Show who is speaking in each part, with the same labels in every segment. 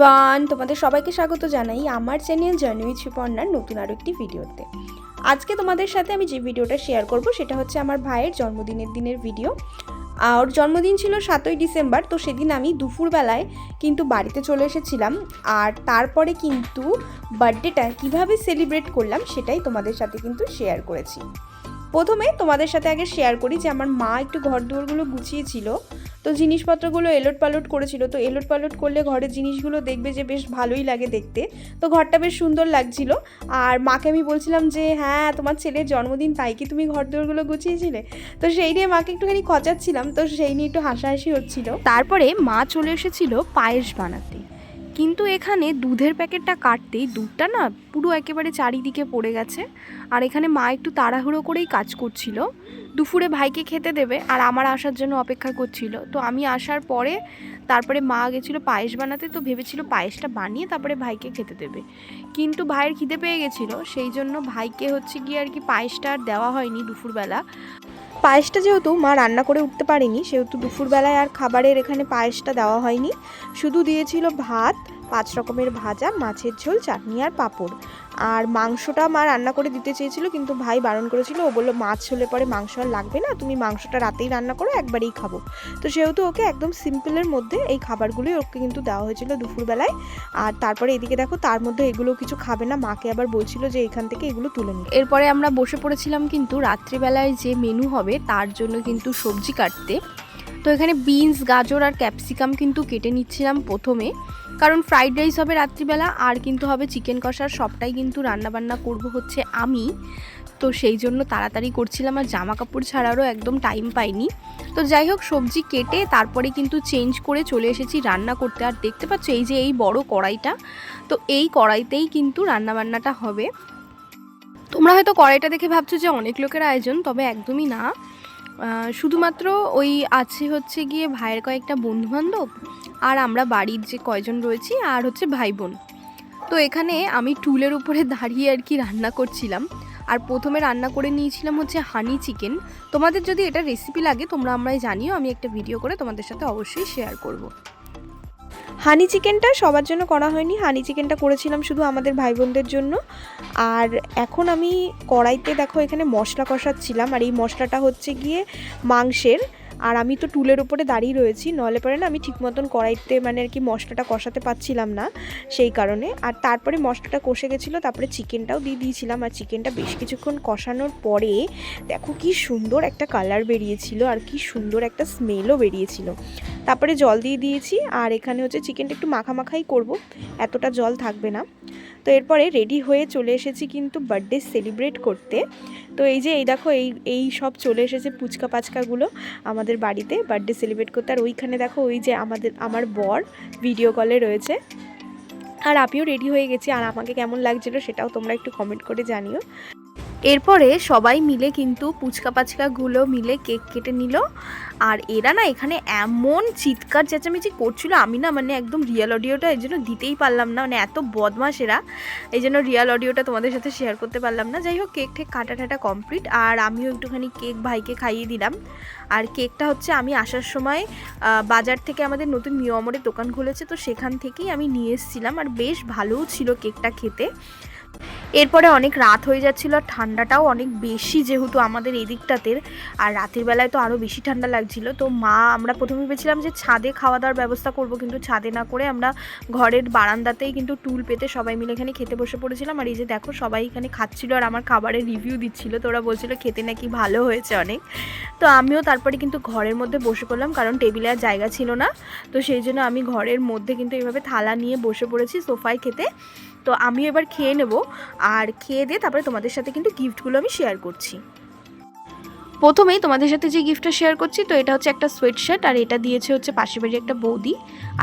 Speaker 1: Everyone, তোমাদের সবাইকে স্বাগত জানাই আমার চ্যানেল জার্নি উইথ সুপর্ণার নতুন আরও একটি ভিডিওতে। আজকে তোমাদের সাথে আমি যে ভিডিওটা শেয়ার করব সেটা হচ্ছে আমার ভাইয়ের জন্মদিনের ভিডিও। ওর জন্মদিন ছিল 7ই ডিসেম্বর। তো সেদিন আমি দুপুরবেলায় কিন্তু বাড়িতে চলে এসেছিলাম, আর তারপরে কিন্তু বার্থডেটা কীভাবে সেলিব্রেট করলাম সেটাই তোমাদের সাথে কিন্তু শেয়ার করেছি। প্রথমে তোমাদের সাথে আগে শেয়ার করি যে আমার মা একটু ঘর দুয়ারগুলো গুছিয়েছিল, তো জিনিসপত্রগুলো এলোট পালট করেছিল। তো এলোট পালট করলে ঘরের জিনিসগুলো দেখবে যে বেশ ভালোই লাগে দেখতে, তো ঘরটা বেশ সুন্দর লাগছিল। আর মাকে আমি বলছিলাম যে হ্যাঁ, তোমার ছেলের জন্মদিন, তাই কি তুমি ঘর দুয়ারগুলো গুছিয়েছিলে? তো সেই নিয়ে মাকে একটুখানি খচাচ্ছিলাম, তো সেই নিয়ে একটু হাসাহাসি হচ্ছিল। তারপরে মা চলে এসেছিল পায়েস বানাতে, কিন্তু এখানে দুধের প্যাকেটটা কাটতেই দুধটা না পুরো একেবারে চারিদিকে পড়ে গেছে। আর এখানে মা একটু তাড়াহুড়ো করেই কাজ করছিল, দুপুরে ভাইকে খেতে দেবে আর আমার আসার জন্য অপেক্ষা করছিল। তো আমি আসার পরে তারপরে মা গেছিলো পায়েস বানাতে, তো ভেবেছিল পায়েসটা বানিয়ে তারপরে ভাইকে খেতে দেবে, কিন্তু ভাইয়ের খিদে পেয়ে গেছিলো, সেই জন্য ভাইকে হচ্ছে গিয়ে আর কি পায়েসটা আর দেওয়া হয়নি দুপুরবেলা। পায়েসটা যেহেতু মা রান্না করে উঠতে পারেনি, সেহেতু দুপুরবেলায় আর খাবারের এখানে পায়েসটা দেওয়া হয়নি। শুধু দিয়েছিল ভাত, 5 রকমের ভাজা, মাছের ঝোল, চাটনি আর পাঁপড়। আর মাংসটা মা রান্না করে দিতে চেয়েছিল, কিন্তু ভাই বারণ করেছিল। ও বললো মাছ হলে পরে মাংস আর লাগবে না, তুমি মাংসটা রাতেই রান্না করো, একবারেই খাবো। তো সেহেতু ওকে একদম সিম্পলের মধ্যে এই খাবারগুলোই ওকে কিন্তু দেওয়া হয়েছিল দুপুরবেলায়। আর তারপরে এদিকে দেখো, তার মধ্যে এগুলো কিছু খাবে না, মাকে আবার বলছিল যে এখান থেকে এগুলো তুলে নিই। এরপরে আমরা বসে পড়েছিলাম কিন্তু রাত্রিবেলায় যে মেনু হবে তার জন্য কিন্তু সবজি কাটতে। তো এখানে বিনস, গাজর আর ক্যাপসিকাম কিন্তু কেটে নিচ্ছিলাম প্রথমে, কারণ ফ্রাইড রাইস হবে রাত্রিবেলা, আর কিন্তু হবে চিকেন কষার, সবটাই কিন্তু রান্নাবান্না করব হচ্ছে আমি। তো সেই জন্য তাড়াতাড়ি করছিলাম, আর জামা কাপড় ছাড়ারও একদম টাইম পাইনি। তো যাই হোক, সবজি কেটে তারপরে কিন্তু চেঞ্জ করে চলে এসেছি রান্না করতে। আর দেখতে পাচ্ছ এই যে এই বড় কড়াইটা, তো এই কড়াইতেই কিন্তু রান্নাবান্নাটা হবে। তোমরা হয়তো কড়াইটা দেখে ভাবছো যে অনেক লোকের আয়োজন, তবে একদমই না। শুধুমাত্র ওই আছে হচ্ছে গিয়ে ভাইয়ের কয়েকটা বন্ধুবান্ধব, আর আমরা বাড়ির যে কয়জন রয়েছি, আর হচ্ছে ভাই বোন। তো এখানে আমি টুলের উপরে দাঁড়িয়ে আর কি রান্না করছিলাম। আর প্রথমে রান্না করে নিয়েছিলাম হচ্ছে হানি চিকেন। তোমাদের যদি এটা রেসিপি লাগে তোমরা আমায় জানিও, আমি একটা ভিডিও করে তোমাদের সাথে অবশ্যই শেয়ার করব। হানি চিকেনটা সবার জন্য করা হয়নি, হানি চিকেনটা করেছিলাম শুধু আমাদের ভাই বোনদের জন্য। আর এখন আমি কড়াইতে দেখো এখানে মশলা কষাচ্ছিলাম, আর এই মশলাটা হচ্ছে গিয়ে মাংসের। আর আমি তো টুলের উপরে দাঁড়িয়ে রয়েছি, নলে পরে না আমি ঠিক মতন কড়াইতে মানে আর কি মশলাটা কষাতে পারছিলাম না, সেই কারণে। আর তারপরে মশলাটা কষে গেছিলো, তারপরে চিকেনটাও দিয়ে দিয়েছিলাম। আর চিকেনটা বেশ কিছুক্ষণ কষানোর পরে দেখো কি সুন্দর একটা কালার বেরিয়েছিল, আর কি সুন্দর একটা স্মেলও বেরিয়েছিল। তারপরে জল দিয়ে দিয়েছি, আর এখানে হচ্ছে চিকেনটা একটু মাখামাখাই করব, এতটা জল থাকবে না। তো এরপরে রেডি হয়ে চলে এসেছি কিন্তু বার্থডে সেলিব্রেট করতে। তো এই যে এই দেখো এই সব চলে এসেছে পুচকা পাচকাগুলো আমাদের বাড়িতে বার্থডে সেলিব্রেট করতে। আর ওইখানে দেখো ওই যে আমার বর ভিডিও কলে রয়েছে। আর আমিও রেডি হয়ে গেছি, আর আমাকে কেমন লাগছিল সেটাও তোমরা একটু কমেন্ট করে জানিও। এরপরে সবাই মিলে কিন্তু পুচকা পাচকাগুলো মিলে কেক কেটে নিল। আর এরা না এখানে এমন চিৎকার চেঁচামেচি করছিল, আমি না মানে একদম রিয়েল অডিওটা এই জন্য দিতেই পারলাম না, মানে এত বদমাশ এরা, এই জন্য রিয়েল অডিওটা তোমাদের সাথে শেয়ার করতে পারলাম না। যাই হোক, কেক ঠেক কাটা কমপ্লিট, আর আমিও একটুখানি কেক ভাইকে খাইয়ে দিলাম। আর কেকটা হচ্ছে আমি আসার সময় বাজার থেকে আমাদের নতুন মিয়ামরের দোকান খুলেছে, তো সেখান থেকেই আমি নিয়ে এসেছিলাম, আর বেশ ভালোও ছিল কেকটা খেতে। এরপরে অনেক রাত হয়ে যাচ্ছিলো, আর ঠান্ডাটাও অনেক বেশি যেহেতু আমাদের এই দিকটাতে, আর রাতের বেলায় তো আরও বেশি ঠান্ডা লাগছিল। তো আমরা প্রথমে ভেবেছিলাম যে ছাদে খাওয়া দাওয়ার ব্যবস্থা করব, কিন্তু ছাদে না করে আমরা ঘরের বারান্দাতেই কিন্তু টুল পেতে সবাই মিলে এখানে খেতে বসে পড়েছিলাম। আর এই যে দেখো সবাই এখানে খাচ্ছিল, আর আমার খাবারের রিভিউ দিচ্ছিল, তো ওরা বলছিল খেতে নাকি ভালো হয়েছে অনেক। তো আমিও তারপরে কিন্তু ঘরের মধ্যে বসে পড়লাম, কারণ টেবিলে আর জায়গা ছিল না, তো সেই জন্য আমি ঘরের মধ্যে কিন্তু এইভাবে থালা নিয়ে বসে পড়েছি সোফায় খেতে। তো আমি এবার খেয়ে নেব, আর খেয়ে দিয়ে তারপরে তোমাদের সাথে কিন্তু গিফটগুলো আমি শেয়ার করছি। প্রথমেই তোমাদের সাথে যে গিফটটা শেয়ার করছি, তো এটা হচ্ছে একটা সোয়েট শার্ট, আর এটা দিয়েছে হচ্ছে পাশের বাড়ির একটা বৌদি।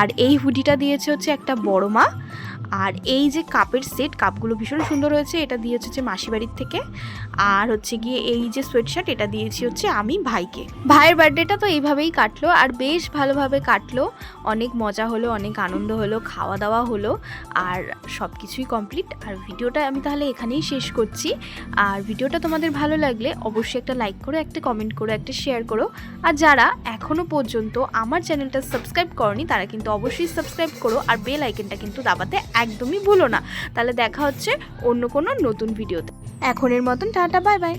Speaker 1: আর এই হুডিটা দিয়েছে হচ্ছে একটা বড় মা। আর এই যে কাপের সেট, কাপগুলো ভীষণ সুন্দর হয়েছে, এটা দিয়েছে হচ্ছে মাসি বাড়ির থেকে। আর হচ্ছে গিয়ে এই যে সোয়েটশার্ট, এটা দিয়েছি হচ্ছে আমি ভাইকে। ভাইয়ের বার্থডেটা তো এইভাবেই কাটলো, আর বেশ ভালোভাবে কাটলো, অনেক মজা হলো, অনেক আনন্দ হলো, খাওয়া দাওয়া হলো, আর সব কিছুই কমপ্লিট। আর ভিডিওটা আমি তাহলে এখানেই শেষ করছি। আর ভিডিওটা তোমাদের ভালো লাগলে অবশ্যই একটা লাইক করো, একটা কমেন্ট করো, একটা শেয়ার করো। আর যারা এখনও পর্যন্ত আমার চ্যানেলটা সাবস্ক্রাইব করনি তারা কিন্তু অবশ্যই সাবস্ক্রাইব করো, আর বেল আইকনটা কিন্তু দাবাতে একদমই ভুলো না। তাহলে দেখা হচ্ছে অন্য কোনো নতুন ভিডিওতে। এখনের মতন টাটা, বাই বাই।